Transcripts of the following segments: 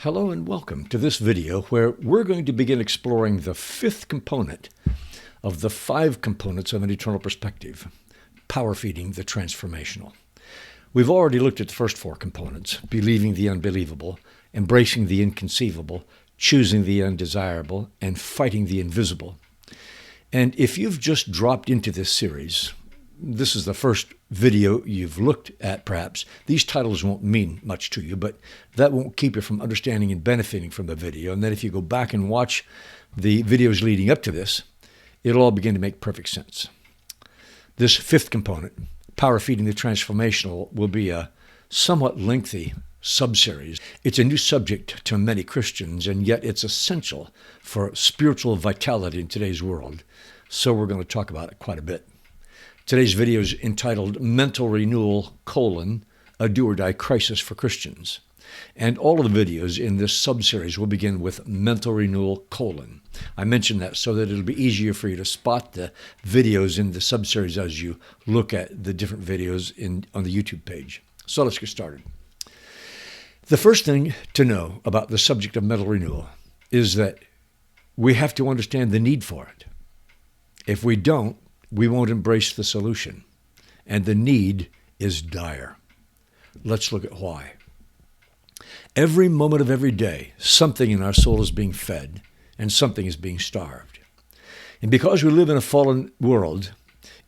Hello and welcome to this video where we're going to begin exploring the fifth component of the 5 components of an eternal perspective, power feeding the transformational. We've already looked at the first 4 components: believing the unbelievable, embracing the inconceivable, choosing the undesirable, and fighting the invisible. And if you've just dropped into this series, this is the first video you've looked at perhaps, these titles won't mean much to you, but that won't keep you from understanding and benefiting from the video. And then if you go back and watch the videos leading up to this, it'll all begin to make perfect sense. This 5th component, power feeding the transformational, will be a somewhat lengthy subseries. It's a new subject to many Christians, and yet it's essential for spiritual vitality in today's world. So we're going to talk about it quite a bit. Today's video is entitled Mental Renewal, a do-or-die crisis for Christians. And all of the videos in this subseries will begin with Mental Renewal, I mention that so that it'll be easier for you to spot the videos in the subseries as you look at the different videos on the YouTube page. So let's get started. The first thing to know about the subject of mental renewal is that we have to understand the need for it. If we don't, we won't embrace the solution, and the need is dire. Let's look at why. Every moment of every day, something in our soul is being fed, and something is being starved. And because we live in a fallen world,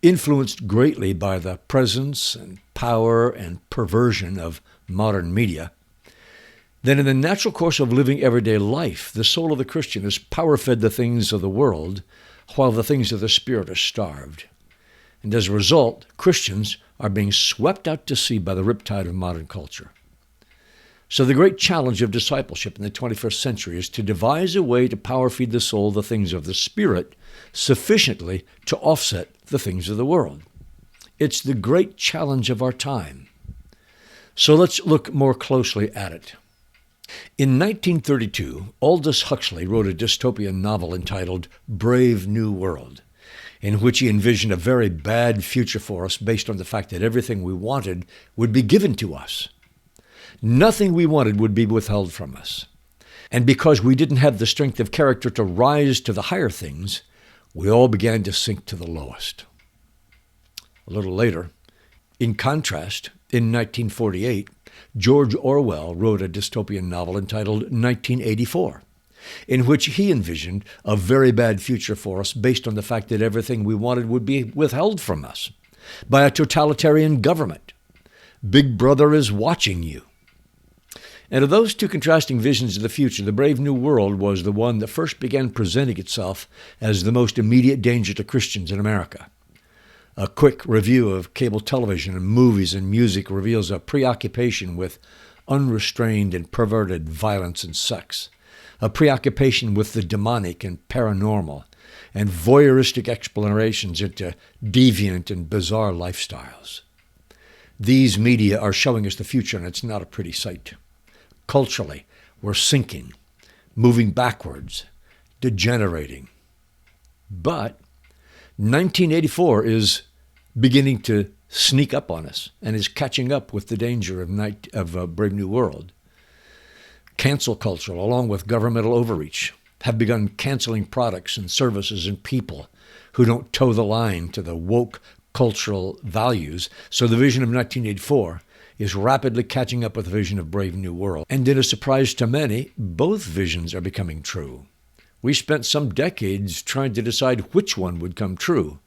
influenced greatly by the presence and power and perversion of modern media, then in the natural course of living everyday life, the soul of the Christian is power-fed the things of the world, while the things of the Spirit are starved. And as a result, Christians are being swept out to sea by the riptide of modern culture. So the great challenge of discipleship in the 21st century is to devise a way to power feed the soul the things of the Spirit sufficiently to offset the things of the world. It's the great challenge of our time. So let's look more closely at it. In 1932, Aldous Huxley wrote a dystopian novel entitled Brave New World, in which he envisioned a very bad future for us based on the fact that everything we wanted would be given to us. Nothing we wanted would be withheld from us. And because we didn't have the strength of character to rise to the higher things, we all began to sink to the lowest. A little later, in contrast, in 1948, George Orwell wrote a dystopian novel entitled 1984, in which he envisioned a very bad future for us based on the fact that everything we wanted would be withheld from us by a totalitarian government. Big Brother is watching you. And of those 2 contrasting visions of the future, the Brave New World was the one that first began presenting itself as the most immediate danger to Christians in America. A quick review of cable television and movies and music reveals a preoccupation with unrestrained and perverted violence and sex, a preoccupation with the demonic and paranormal, and voyeuristic explorations into deviant and bizarre lifestyles. These media are showing us the future, and it's not a pretty sight. Culturally, we're sinking, moving backwards, degenerating. But 1984 is beginning to sneak up on us and is catching up with the danger of Brave New World. Cancel culture, along with governmental overreach, have begun canceling products and services and people who don't toe the line to the woke cultural values. So the vision of 1984 is rapidly catching up with the vision of Brave New World. And in a surprise to many, both visions are becoming true. We spent some decades trying to decide which one would come true,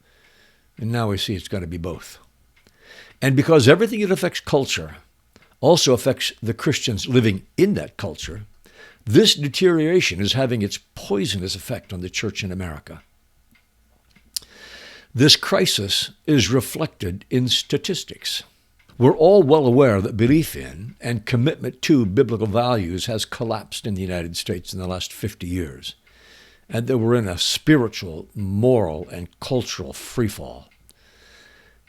and now we see it's got to be both. And because everything that affects culture also affects the Christians living in that culture, this deterioration is having its poisonous effect on the church in America. This crisis is reflected in statistics. We're all well aware that belief in and commitment to biblical values has collapsed in the United States in the last 50 years. And that we're in a spiritual, moral, and cultural freefall.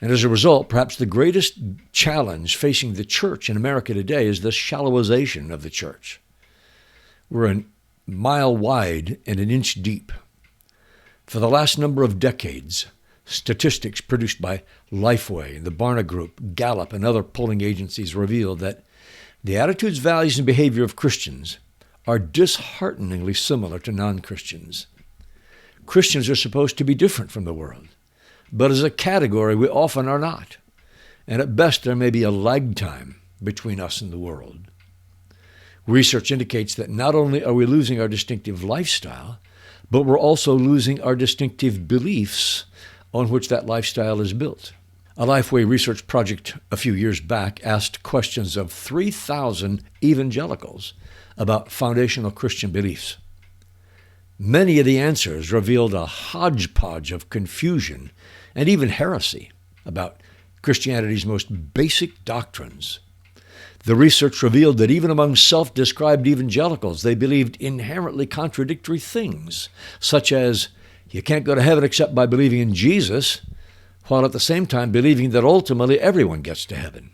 And as a result, perhaps the greatest challenge facing the church in America today is the shallowization of the church. We're a mile wide and an inch deep. For the last number of decades, statistics produced by Lifeway, the Barna Group, Gallup, and other polling agencies reveal that the attitudes, values, and behavior of Christians are dishearteningly similar to non-Christians. Christians are supposed to be different from the world, but as a category, we often are not. And at best, there may be a lag time between us and the world. Research indicates that not only are we losing our distinctive lifestyle, but we're also losing our distinctive beliefs on which that lifestyle is built. A Lifeway research project a few years back asked questions of 3,000 evangelicals about foundational Christian beliefs. Many of the answers revealed a hodgepodge of confusion and even heresy about Christianity's most basic doctrines. The research revealed that even among self-described evangelicals, they believed inherently contradictory things, such as, you can't go to heaven except by believing in Jesus, while at the same time believing that ultimately everyone gets to heaven.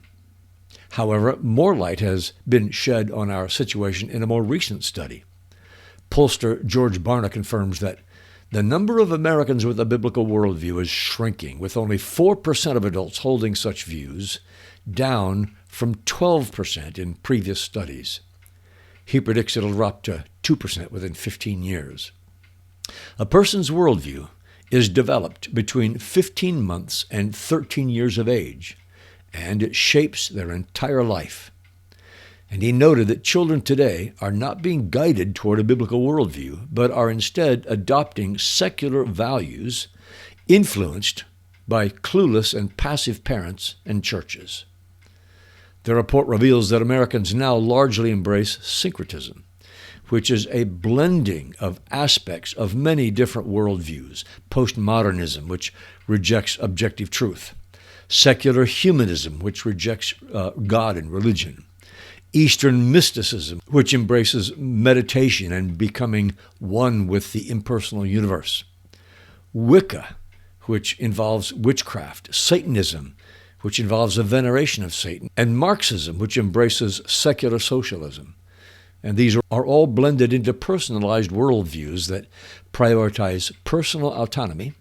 However, more light has been shed on our situation in a more recent study. Pollster George Barna confirms that the number of Americans with a biblical worldview is shrinking, with only 4% of adults holding such views, down from 12% in previous studies. He predicts it'll drop to 2% within 15 years. A person's worldview is developed between 15 months and 13 years of age, and it shapes their entire life. And he noted that children today are not being guided toward a biblical worldview, but are instead adopting secular values influenced by clueless and passive parents and churches. The report reveals that Americans now largely embrace syncretism, which is a blending of aspects of many different worldviews: postmodernism, which rejects objective truth; secular humanism, which rejects God and religion; Eastern mysticism, which embraces meditation and becoming one with the impersonal universe; Wicca, which involves witchcraft; Satanism, which involves a veneration of Satan; and Marxism, which embraces secular socialism. And these are all blended into personalized worldviews that prioritize personal autonomy,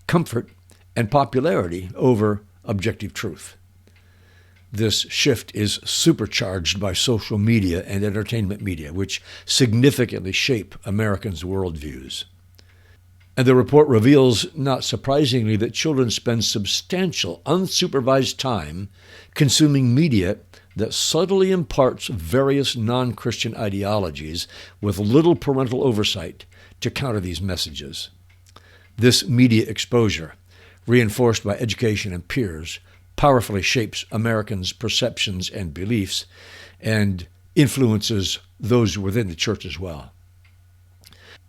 comfort, and popularity over objective truth. This shift is supercharged by social media and entertainment media, which significantly shape Americans' worldviews. And the report reveals, not surprisingly, that children spend substantial, unsupervised time consuming media that subtly imparts various non-Christian ideologies with little parental oversight to counter these messages. This media exposure, reinforced by education and peers, powerfully shapes Americans' perceptions and beliefs and influences those within the church as well.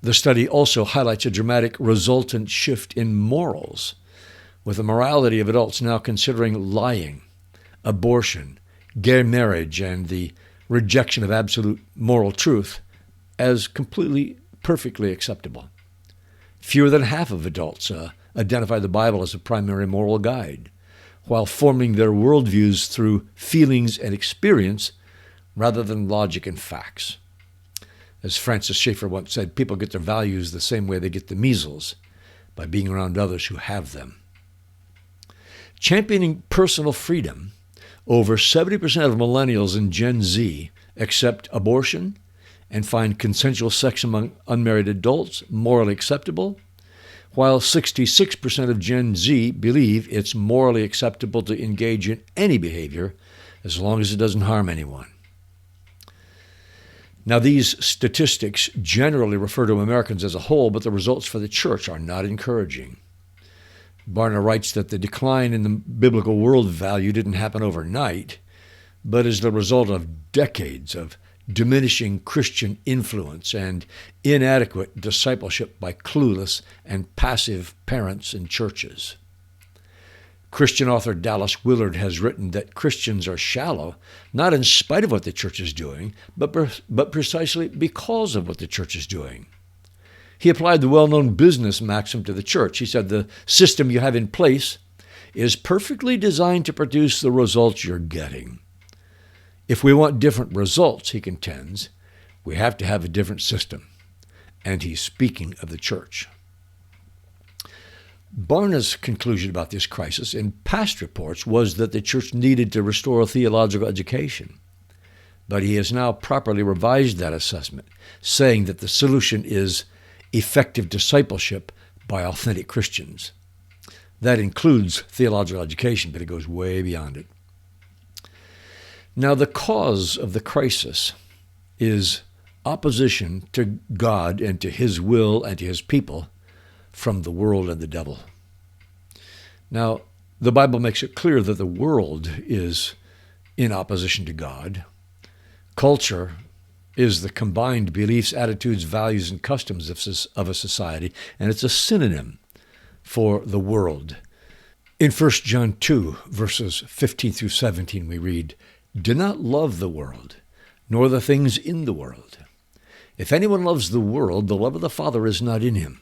The study also highlights a dramatic resultant shift in morals, with the morality of adults now considering lying, abortion, gay marriage, and the rejection of absolute moral truth as completely, perfectly acceptable. Fewer than half of adults identify the Bible as a primary moral guide, while forming their worldviews through feelings and experience rather than logic and facts. As Francis Schaeffer once said, people get their values the same way they get the measles, by being around others who have them. Championing personal freedom, over 70% of millennials and Gen Z accept abortion and find consensual sex among unmarried adults morally acceptable, while 66% of Gen Z believe it's morally acceptable to engage in any behavior as long as it doesn't harm anyone. Now, these statistics generally refer to Americans as a whole, but the results for the church are not encouraging. Barna writes that the decline in the biblical world value didn't happen overnight, but is the result of decades of diminishing Christian influence and inadequate discipleship by clueless and passive parents and churches. Christian author Dallas Willard has written that Christians are shallow, not in spite of what the church is doing, but precisely because of what the church is doing. He applied the well-known business maxim to the church. He said, the system you have in place is perfectly designed to produce the results you're getting. If we want different results, he contends, we have to have a different system. And he's speaking of the church. Barna's conclusion about this crisis in past reports was that the church needed to restore theological education. but he has now properly revised that assessment, saying that the solution is effective discipleship by authentic Christians. That includes theological education, but it goes way beyond it. Now, the cause of the crisis is opposition to God and to his will and to his people from the world and the devil. Now, the Bible makes it clear that the world is in opposition to God. Culture is the combined beliefs, attitudes, values, and customs of a society, and it's a synonym for the world. In 1 John 2, verses 15 through 17, we read, "Do not love the world, nor the things in the world. If anyone loves the world, the love of the Father is not in him.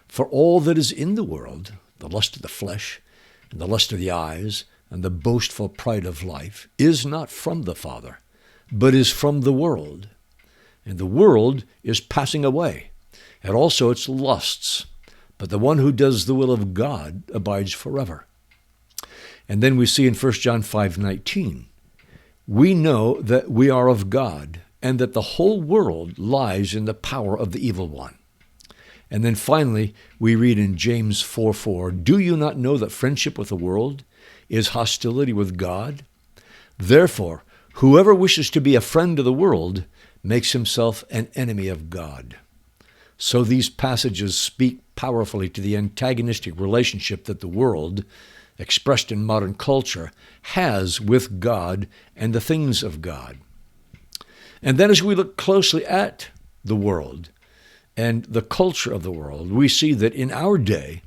For all that is in the world, the lust of the flesh, and the lust of the eyes, and the boastful pride of life, is not from the Father, but is from the world. And the world is passing away, and also its lusts. But the one who does the will of God abides forever." And then we see in 1 John 5:19, "We know that we are of God, and that the whole world lies in the power of the evil one." And then finally, we read in James 4:4, "Do you not know that friendship with the world is hostility with God? Therefore, whoever wishes to be a friend of the world makes himself an enemy of God." So these passages speak powerfully to the antagonistic relationship that the world, expressed in modern culture, has with God and the things of God. And then as we look closely at the world and the culture of the world, we see that in our day,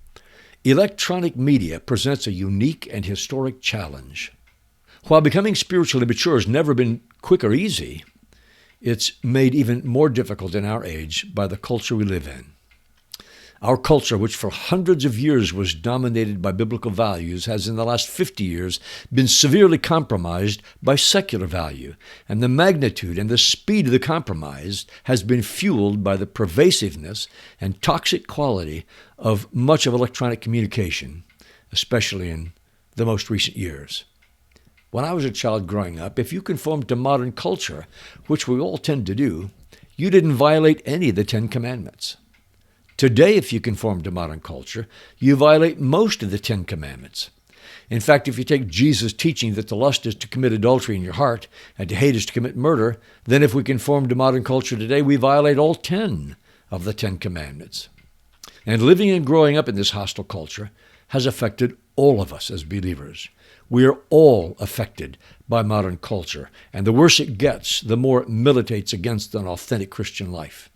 electronic media presents a unique and historic challenge. While becoming spiritually mature has never been quick or easy, it's made even more difficult in our age by the culture we live in. Our culture, which for hundreds of years was dominated by biblical values, has in the last 50 years been severely compromised by secular value, and the magnitude and the speed of the compromise has been fueled by the pervasiveness and toxic quality of much of electronic communication, especially in the most recent years. When I was a child growing up, if you conformed to modern culture, which we all tend to do, you didn't violate any of the 10 Commandments. Today, if you conform to modern culture, you violate most of the 10 Commandments. In fact, if you take Jesus' teaching that to lust is to commit adultery in your heart and to hate is to commit murder, then if we conform to modern culture today, we violate all 10 of the 10 Commandments. And living and growing up in this hostile culture has affected all of us as believers. We are all affected by modern culture, and the worse it gets, the more it militates against an authentic Christian life.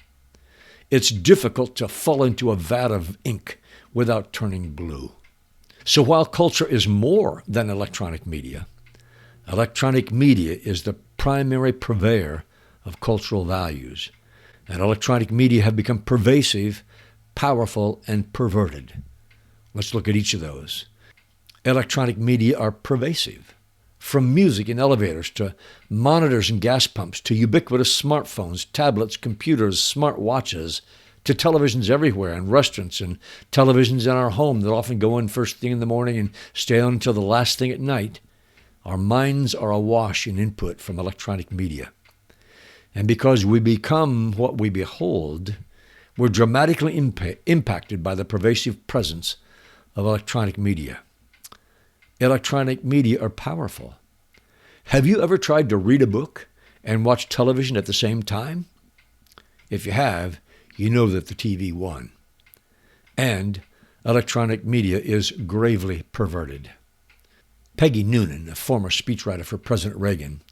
It's difficult to fall into a vat of ink without turning blue. So while culture is more than electronic media is the primary purveyor of cultural values, and electronic media have become pervasive, powerful, and perverted. Let's look at each of those. Electronic media are pervasive. From music in elevators to monitors and gas pumps to ubiquitous smartphones, tablets, computers, smart watches, to televisions everywhere and restaurants and televisions in our home that often go in first thing in the morning and stay on until the last thing at night, our minds are awash in input from electronic media. And because we become what we behold, we're dramatically impacted by the pervasive presence of electronic media. Electronic media are powerful. Have you ever tried to read a book and watch television at the same time? If you have, you know that the TV won. And electronic media is gravely perverted. Peggy Noonan, a former speechwriter for President Reagan,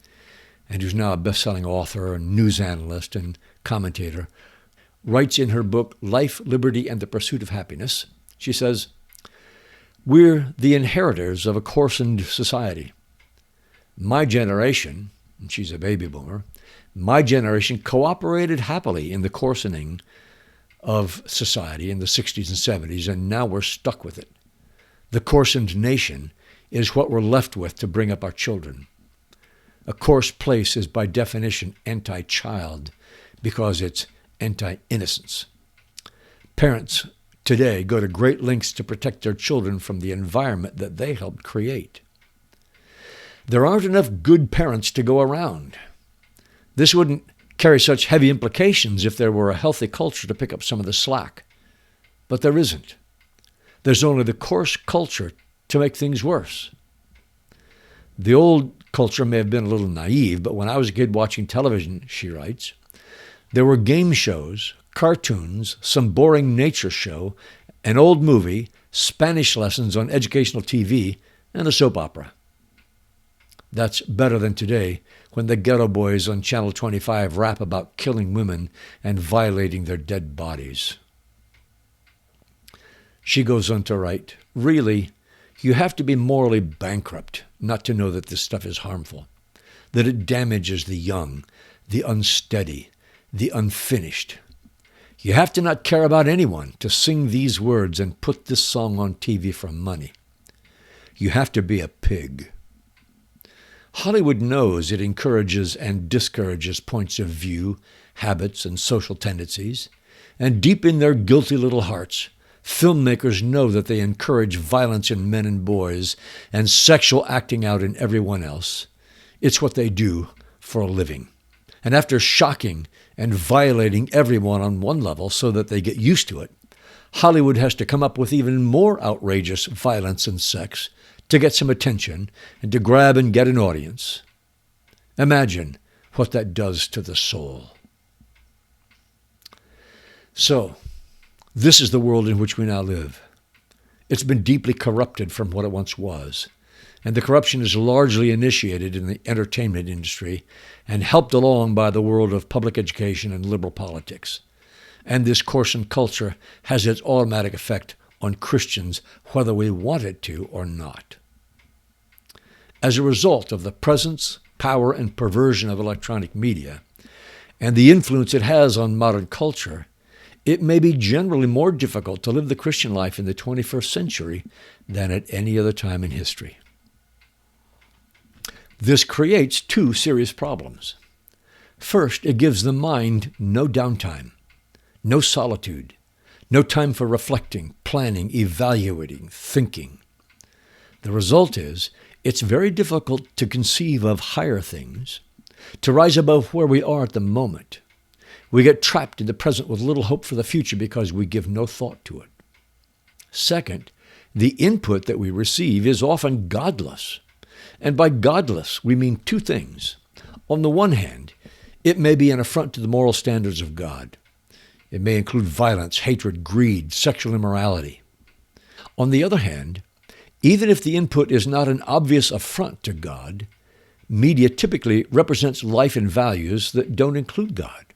and who's now a best-selling author and news analyst and commentator, writes in her book, Life, Liberty, and the Pursuit of Happiness, she says, "We're the inheritors of a coarsened society. My generation," and she's a baby boomer, "my generation cooperated happily in the coarsening of society in the 60s and 70s, and now we're stuck with it. The coarsened nation is what we're left with to bring up our children. A coarse place is by definition anti-child because it's anti-innocence. Parents today go to great lengths to protect their children from the environment that they helped create. There aren't enough good parents to go around. This wouldn't carry such heavy implications if there were a healthy culture to pick up some of the slack. But there isn't. There's only the coarse culture to make things worse. The old culture may have been a little naive, but when I was a kid watching television, she writes, there were game shows, cartoons, some boring nature show, an old movie, Spanish lessons on educational TV, and a soap opera. That's better than today, when the ghetto boys on Channel 25 rap about killing women and violating their dead bodies. She goes on to write, really, you have to be morally bankrupt not to know that this stuff is harmful, that it damages the young, the unsteady, the unfinished. You have to not care about anyone to sing these words and put this song on TV for money. You have to be a pig. Hollywood knows it encourages and discourages points of view, habits, and social tendencies, and deep in their guilty little hearts, filmmakers know that they encourage violence in men and boys and sexual acting out in everyone else. It's what they do for a living. And after shocking and violating everyone on one level so that they get used to it, Hollywood has to come up with even more outrageous violence and sex to get some attention and to grab and get an audience. Imagine what that does to the soul. So, this is the world in which we now live. It's been deeply corrupted from what it once was, and the corruption is largely initiated in the entertainment industry and helped along by the world of public education and liberal politics. And this coarsened culture has its automatic effect on Christians, whether we want it to or not. As a result of the presence, power, and perversion of electronic media, and the influence it has on modern culture, it may be generally more difficult to live the Christian life in the 21st century than at any other time in history. This creates two serious problems. First, it gives the mind no downtime, no solitude, no time for reflecting, planning, evaluating, thinking. The result is, it's very difficult to conceive of higher things, to rise above where we are at the moment. We get trapped in the present with little hope for the future because we give no thought to it. Second, the input that we receive is often godless. And by godless, we mean two things. On the one hand, it may be an affront to the moral standards of God. It may include violence, hatred, greed, sexual immorality. On the other hand, even if the input is not an obvious affront to God, media typically represents life and values that don't include God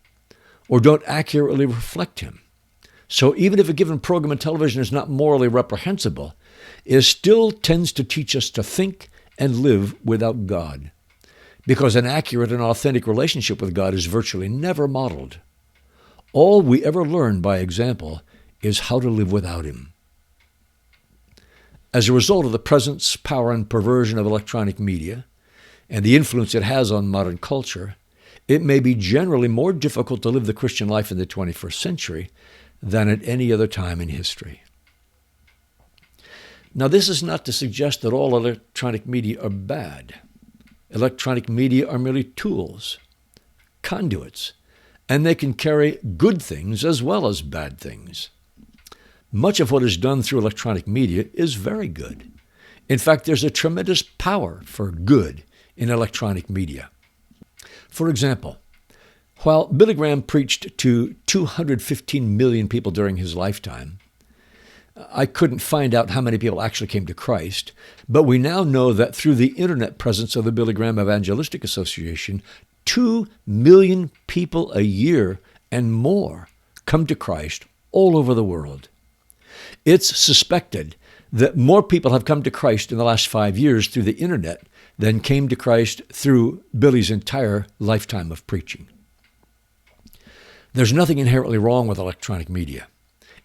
or don't accurately reflect Him. So even if a given program on television is not morally reprehensible, it still tends to teach us to think and live without God, because an accurate and authentic relationship with God is virtually never modeled. All we ever learn by example is how to live without Him. As a result of the presence, power, and perversion of electronic media and the influence it has on modern culture, it may be generally more difficult to live the Christian life in the 21st century than at any other time in history. Now, this is not to suggest that all electronic media are bad. Electronic media are merely tools, conduits, and they can carry good things as well as bad things. Much of what is done through electronic media is very good. In fact, there's a tremendous power for good in electronic media. For example, while Billy Graham preached to 215 million people during his lifetime, I couldn't find out how many people actually came to Christ, but we now know that through the internet presence of the Billy Graham Evangelistic Association, 2 million people a year and more come to Christ all over the world. It's suspected that more people have come to Christ in the last 5 years through the internet than came to Christ through Billy's entire lifetime of preaching. There's nothing inherently wrong with electronic media.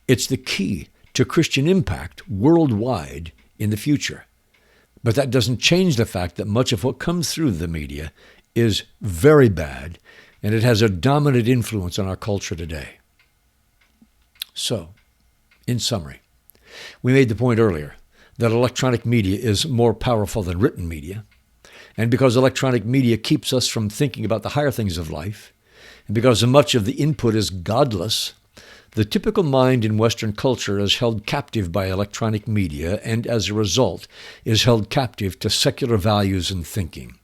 It's the key to Christian impact worldwide in the future. But that doesn't change the fact that much of what comes through the media is very bad, and it has a dominant influence on our culture today. So, in summary, we made the point earlier that electronic media is more powerful than written media, and because electronic media keeps us from thinking about the higher things of life, and because much of the input is godless, the typical mind in Western culture is held captive by electronic media and, as a result, is held captive to secular values and thinking.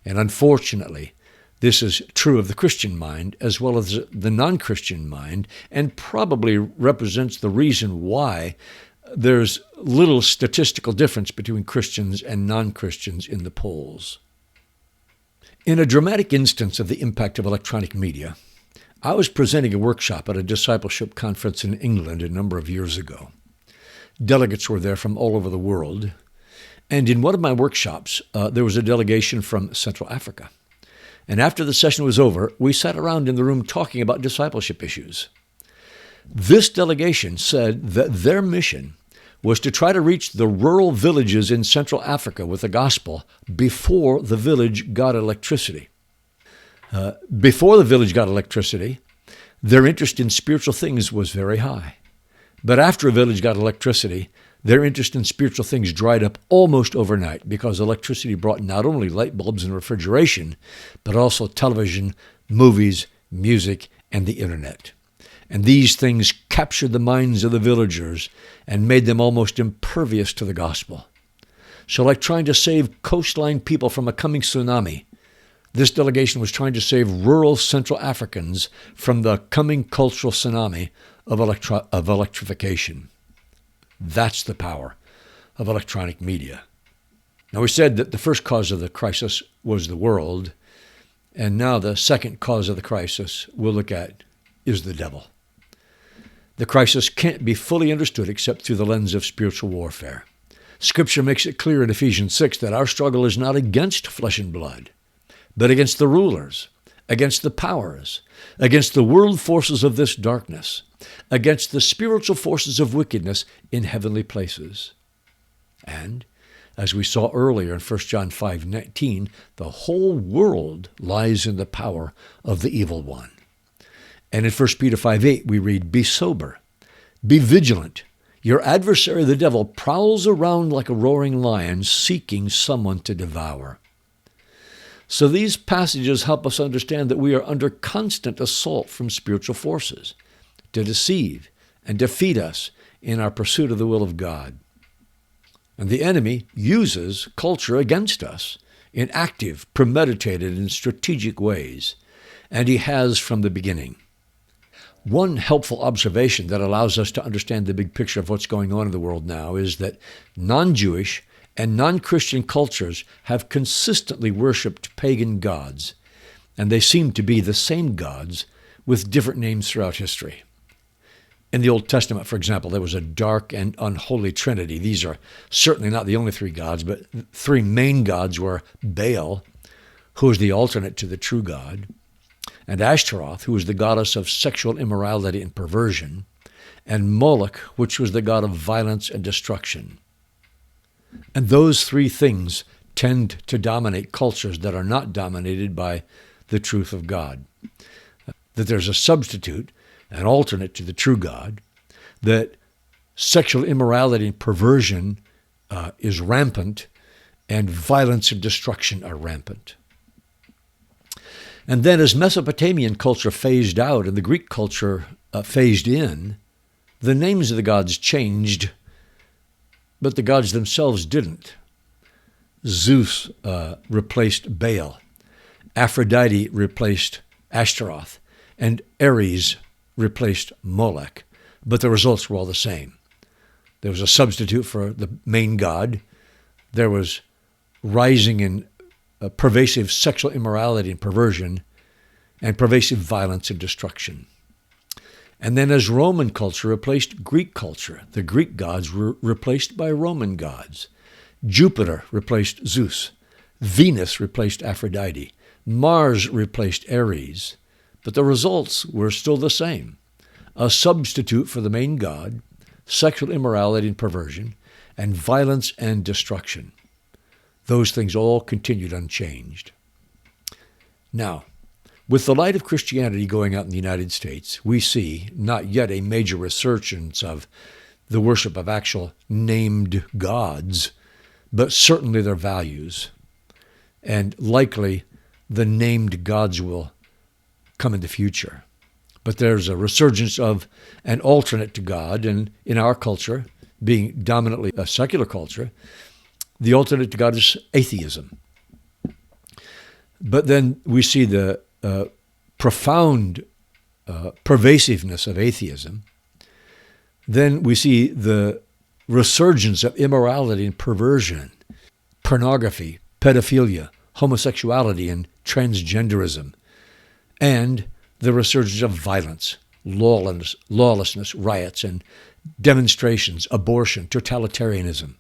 And unfortunately, this is true of the Christian mind as well as the non-Christian mind, and probably represents the reason why there's little statistical difference between Christians and non-Christians in the polls. In a dramatic instance of the impact of electronic media, I was presenting a workshop at a discipleship conference in England a number of years ago. Delegates were there from all over the world, and in one of my workshops, there was a delegation from Central Africa. And after the session was over, we sat around in the room talking about discipleship issues. This delegation said that their mission was to try to reach the rural villages in Central Africa with the gospel before the village got electricity. Before the village got electricity, their interest in spiritual things was very high. But after a village got electricity, their interest in spiritual things dried up almost overnight because electricity brought not only light bulbs and refrigeration, but also television, movies, music, and the internet. And these things captured the minds of the villagers and made them almost impervious to the gospel. So like trying to save coastline people from a coming tsunami, this delegation was trying to save rural Central Africans from the coming cultural tsunami of electrification. That's the power of electronic media. Now, we said that the first cause of the crisis was the world, and now the second cause of the crisis we'll look at is the devil. The crisis can't be fully understood except through the lens of spiritual warfare. Scripture makes it clear in Ephesians 6 that our struggle is not against flesh and blood, but against the rulers, against the powers, against the world forces of this darkness, against the spiritual forces of wickedness in heavenly places. And, as we saw earlier in 1 John 5:19, the whole world lies in the power of the evil one. And in 1 Peter 5:8 we read, "Be sober, be vigilant. Your adversary the devil prowls around like a roaring lion, seeking someone to devour." So these passages help us understand that we are under constant assault from spiritual forces to deceive and defeat us in our pursuit of the will of God. And the enemy uses culture against us in active, premeditated, and strategic ways, and he has from the beginning. One helpful observation that allows us to understand the big picture of what's going on in the world now is that non-Jewish and non-Christian cultures have consistently worshipped pagan gods, and they seem to be the same gods with different names throughout history. In the Old Testament, for example, there was a dark and unholy trinity. These are certainly not the only three gods, but three main gods were Baal, who is the alternate to the true God, and Ashtaroth, who was the goddess of sexual immorality and perversion, and Moloch, which was the god of violence and destruction. And those three things tend to dominate cultures that are not dominated by the truth of God. That there's a substitute, an alternate to the true God, that sexual immorality and perversion is rampant, and violence and destruction are rampant. And then as Mesopotamian culture phased out and the Greek culture phased in, the names of the gods changed, but the gods themselves didn't. Zeus replaced Baal, Aphrodite replaced Ashtaroth, and Ares replaced Moloch, but the results were all the same. There was a substitute for the main god. There was rising in pervasive sexual immorality and perversion, and pervasive violence and destruction. And then as Roman culture replaced Greek culture, the Greek gods were replaced by Roman gods. Jupiter replaced Zeus. Venus replaced Aphrodite. Mars replaced Ares. But the results were still the same. A substitute for the main god, sexual immorality and perversion, and violence and destruction. Those things all continued unchanged. Now, with the light of Christianity going out in the United States, we see not yet a major resurgence of the worship of actual named gods, but certainly their values. and likely the named gods will come in the future. But there's a resurgence of an alternate to God, and in our culture, being dominantly a secular culture, the alternate to God is atheism. But then we see the profound pervasiveness of atheism. Then we see the resurgence of immorality and perversion, pornography, pedophilia, homosexuality, and transgenderism, and the resurgence of violence, lawlessness, riots, and demonstrations, abortion, totalitarianism.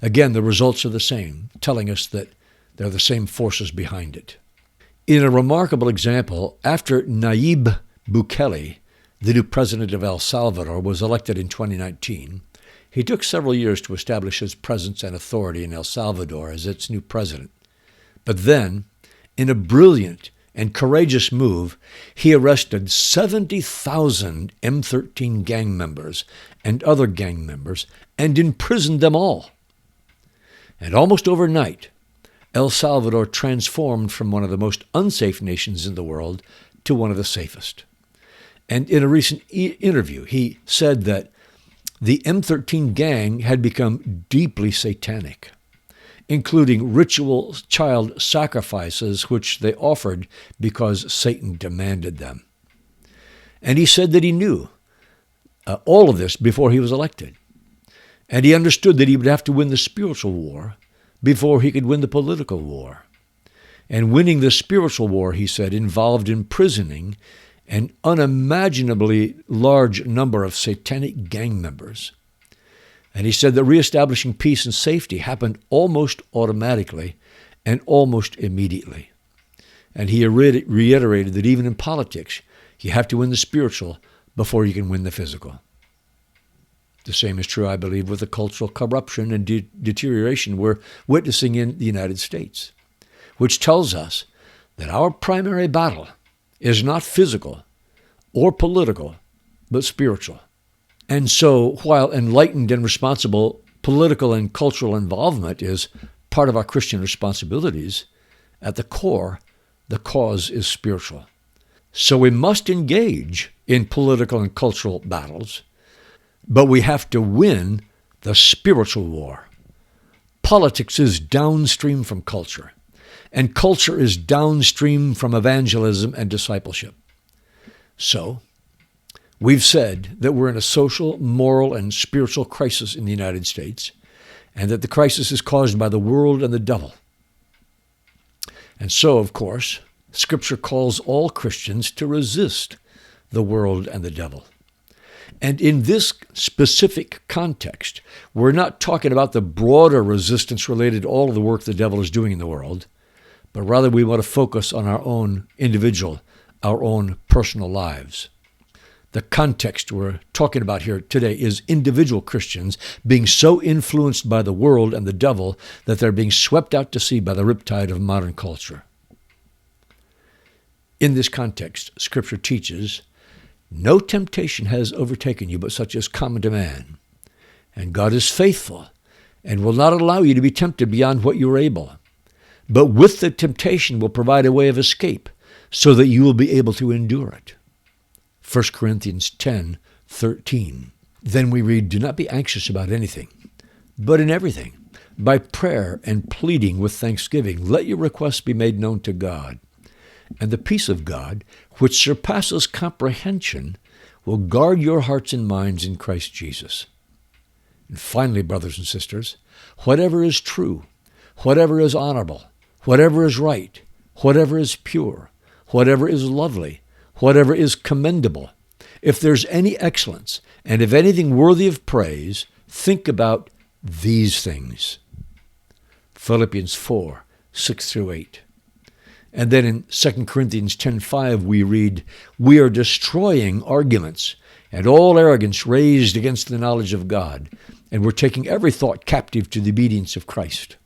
Again, the results are the same, telling us that they're the same forces behind it. In a remarkable example, after Nayib Bukele, the new president of El Salvador, was elected in 2019, he took several years to establish his presence and authority in El Salvador as its new president. But then, in a brilliant and courageous move, he arrested 70,000 M13 gang members and other gang members and imprisoned them all. And almost overnight, El Salvador transformed from one of the most unsafe nations in the world to one of the safest. And in a recent interview, he said that the M13 gang had become deeply satanic, including ritual child sacrifices which they offered because Satan demanded them. And he said that he knew all of this before he was elected. And he understood that he would have to win the spiritual war before he could win the political war. And winning the spiritual war, he said, involved imprisoning an unimaginably large number of satanic gang members. And he said that reestablishing peace and safety happened almost automatically and almost immediately. And he reiterated that even in politics, you have to win the spiritual before you can win the physical. The same is true, I believe, with the cultural corruption and deterioration we're witnessing in the United States, which tells us that our primary battle is not physical or political, but spiritual. And so, while enlightened and responsible political and cultural involvement is part of our Christian responsibilities, at the core, the cause is spiritual. So we must engage in political and cultural battles, but we have to win the spiritual war. Politics is downstream from culture, and culture is downstream from evangelism and discipleship. So, we've said that we're in a social, moral, and spiritual crisis in the United States, and that the crisis is caused by the world and the devil. And so, of course, Scripture calls all Christians to resist the world and the devil. And in this specific context, we're not talking about the broader resistance related to all of the work the devil is doing in the world, but rather we want to focus on our own individual, our own personal lives. The context we're talking about here today is individual Christians being so influenced by the world and the devil that they're being swept out to sea by the riptide of modern culture. In this context, Scripture teaches, no temptation has overtaken you but such as common to man. And God is faithful and will not allow you to be tempted beyond what you are able. But with the temptation will provide a way of escape so that you will be able to endure it. 1 Corinthians 10:13. Then we read, do not be anxious about anything, but in everything, by prayer and pleading with thanksgiving, let your requests be made known to God. And the peace of God, which surpasses comprehension, will guard your hearts and minds in Christ Jesus. And finally, brothers and sisters, whatever is true, whatever is honorable, whatever is right, whatever is pure, whatever is lovely, whatever is commendable, if there's any excellence, and if anything worthy of praise, think about these things. Philippians 4:6-8. And then in 2 Corinthians 10:5 we read, we are destroying arguments and all arrogance raised against the knowledge of God, and we're taking every thought captive to the obedience of Christ.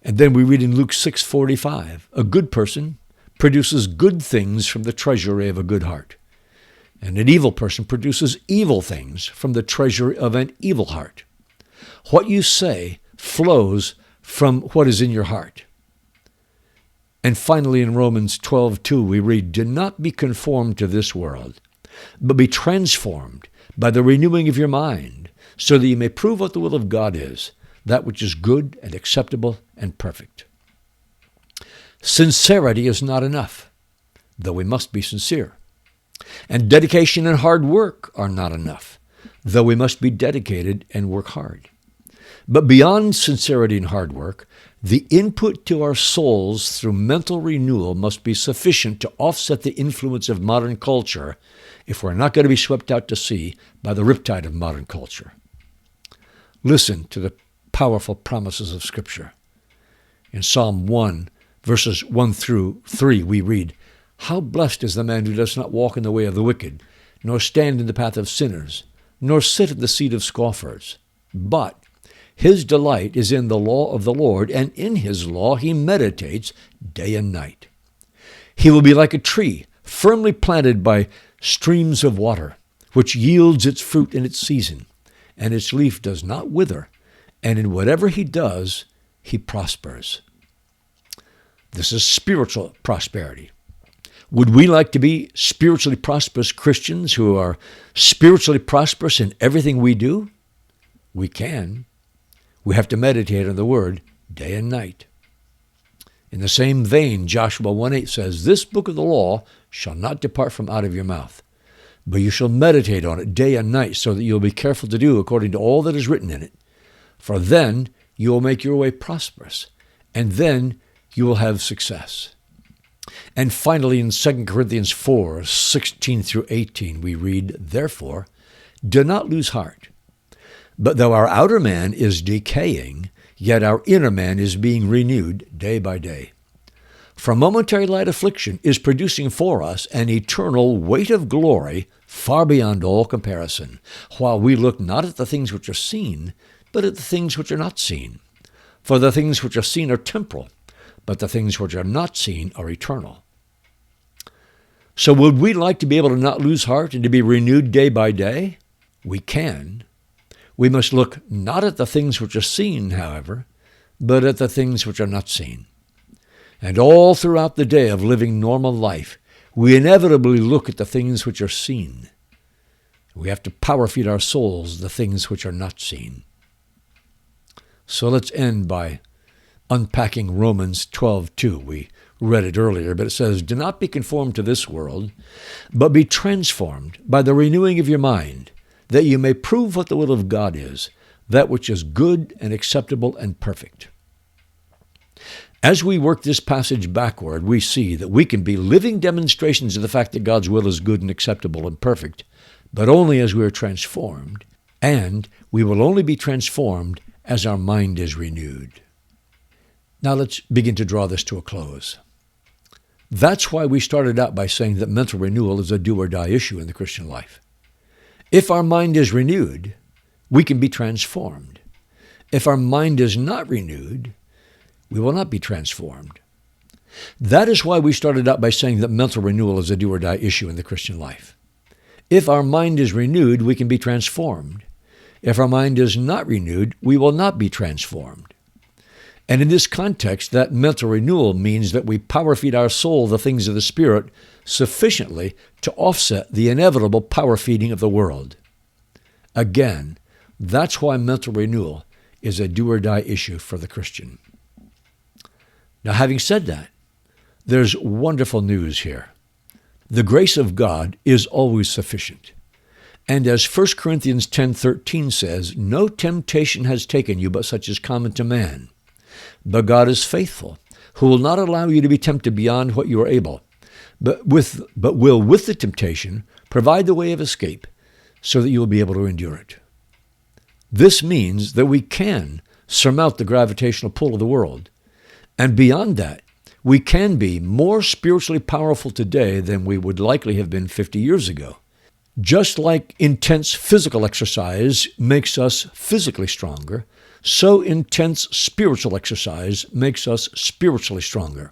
And then we read in Luke 6:45, a good person produces good things from the treasury of a good heart, and an evil person produces evil things from the treasury of an evil heart. What you say flows from what is in your heart. And finally, in Romans 12:2, we read, "Do not be conformed to this world, but be transformed by the renewing of your mind, so that you may prove what the will of God is, that which is good and acceptable and perfect." Sincerity is not enough, though we must be sincere. And dedication and hard work are not enough, though we must be dedicated and work hard. But beyond sincerity and hard work, the input to our souls through mental renewal must be sufficient to offset the influence of modern culture if we're not going to be swept out to sea by the riptide of modern culture. Listen to the powerful promises of Scripture. In Psalm 1, verses 1 through 3, we read, "How blessed is the man who does not walk in the way of the wicked, nor stand in the path of sinners, nor sit at the seat of scoffers. But his delight is in the law of the Lord, and in his law he meditates day and night. He will be like a tree firmly planted by streams of water, which yields its fruit in its season, and its leaf does not wither, and in whatever he does, he prospers." This is spiritual prosperity. Would we like to be spiritually prosperous Christians who are spiritually prosperous in everything we do? We can. We have to meditate on the Word day and night. In the same vein, Joshua 1:8 says, "This book of the law shall not depart from out of your mouth, but you shall meditate on it day and night, so that you will be careful to do according to all that is written in it. For then you will make your way prosperous, and then you will have success." And finally, in 2 Corinthians 4:16 through 18, we read, "Therefore, do not lose heart. But though our outer man is decaying, yet our inner man is being renewed day by day. For momentary light affliction is producing for us an eternal weight of glory far beyond all comparison, while we look not at the things which are seen, but at the things which are not seen. For the things which are seen are temporal, but the things which are not seen are eternal." So would we like to be able to not lose heart and to be renewed day by day? We can. We must look not at the things which are seen, however, but at the things which are not seen. And all throughout the day of living normal life, we inevitably look at the things which are seen. We have to power feed our souls the things which are not seen. So let's end by unpacking Romans 12:2. We read it earlier, but it says, "Do not be conformed to this world, but be transformed by the renewing of your mind, that you may prove what the will of God is, that which is good and acceptable and perfect." As we work this passage backward, we see that we can be living demonstrations of the fact that God's will is good and acceptable and perfect, but only as we are transformed, and we will only be transformed as our mind is renewed. Now let's begin to draw this to a close. That's why we started out by saying that mental renewal is a do-or-die issue in the Christian life. If our mind is renewed, we can be transformed. If our mind is not renewed, we will not be transformed. That is why we started out by saying that mental renewal is a do-or-die issue in the Christian life. If our mind is renewed, we can be transformed. If our mind is not renewed, we will not be transformed. And in this context, that mental renewal means that we power feed our soul the things of the Spirit sufficiently to offset the inevitable power feeding of the world. Again, that's why mental renewal is a do-or-die issue for the Christian. Now, having said that, there's wonderful news here. The grace of God is always sufficient. And as 1 Corinthians 10:13 says, "No temptation has taken you but such as common to man. But God is faithful, who will not allow you to be tempted beyond what you are able, but will with the temptation provide the way of escape, so that you will be able to endure it." This means that we can surmount the gravitational pull of the world. And beyond that, we can be more spiritually powerful today than we would likely have been 50 years ago. Just like intense physical exercise makes us physically stronger, so intense spiritual exercise makes us spiritually stronger.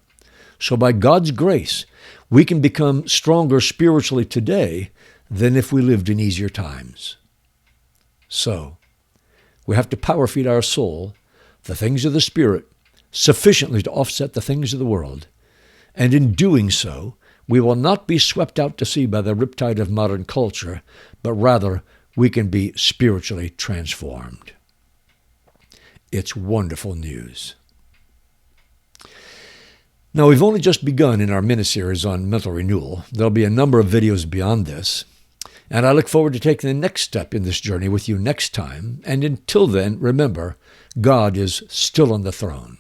So by God's grace, we can become stronger spiritually today than if we lived in easier times. So, we have to power feed our soul the things of the Spirit, sufficiently to offset the things of the world. And in doing so, we will not be swept out to sea by the riptide of modern culture, but rather we can be spiritually transformed. It's wonderful news. Now, we've only just begun in our miniseries on mental renewal. There'll be a number of videos beyond this, and I look forward to taking the next step in this journey with you next time. And until then, remember, God is still on the throne.